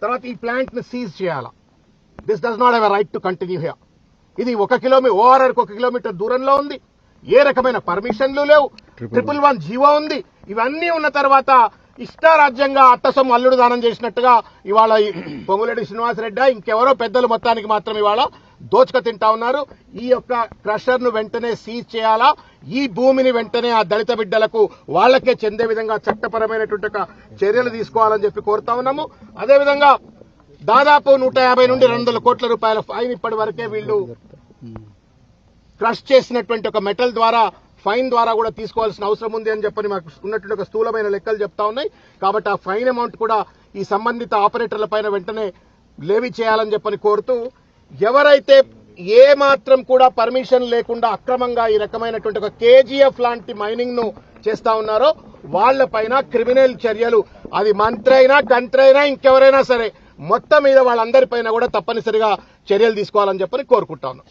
తర్వాత ఈ ప్లాంట్ ని సీజ్ చేయాలా. This does not have a right to continue here. ఇది 1 కిలోమీటర్ ఓఆర్ఆర్ 1 కిలోమీటర్ దూరంలో ఉంది. ఏ రకమైన పర్మిషన్లు లేవు. 111 జీవో ఉంది. ఇవన్నీ ఉన్న తర్వాత ఇష్టారాజ్యంగా అట్టసొమ్ము అల్లుడు దానం చేసినట్టుగా ఇవాళ పొంగులేటి శ్రీనివాసరెడ్డి ఇంకెవరో పెద్దలు మొత్తానికి మాత్రం ఇవాళ దోచుక తింటా ఉన్నారు. ఈ యొక్క క్రషర్ ను వెంటనే సీజ్ చేయాలా. ఈ భూమిని వెంటనే ఆ దళిత బిడ్డలకు వాళ్లకే చెందే విధంగా చట్టపరమైనటువంటి చర్యలు తీసుకోవాలని చెప్పి కోరుతా ఉన్నాము. అదేవిధంగా దాదాపు 150 నుండి 200 కోట్ల రూపాయల ఫైన్ ఇప్పటి వరకే వీళ్ళు క్రష్ చేసినటువంటి ఒక మెటల్ ద్వారా ఫైన్ ద్వారా కూడా తీసుకోవాల్సిన అవసరం ఉంది అని చెప్పని మాకు ఉన్నటువంటి ఒక స్థూలమైన లెక్కలు చెప్తా ఉన్నాయి. కాబట్టి ఆ ఫైన్ అమౌంట్ కూడా ఈ సంబంధిత ఆపరేటర్ల పైన వెంటనే లేవీ చేయాలని చెప్పని కోరుతూ, ఎవరైతే ఏ మాత్రం కూడా పర్మిషన్ లేకుండా అక్రమంగా ఈ రకమైనటువంటి ఒక కేజీఎఫ్ లాంటి మైనింగ్ ను చేస్తా ఉన్నారో వాళ్లపైన క్రిమినల్ చర్యలు, అది మంత్రి అయినా కంత్రి అయినా ఇంకెవరైనా సరే మొత్తం మీద వాళ్ళందరిపైన కూడా తప్పనిసరిగా చర్యలు తీసుకోవాలని చెప్పని కోరుకుంటా ఉన్నాం.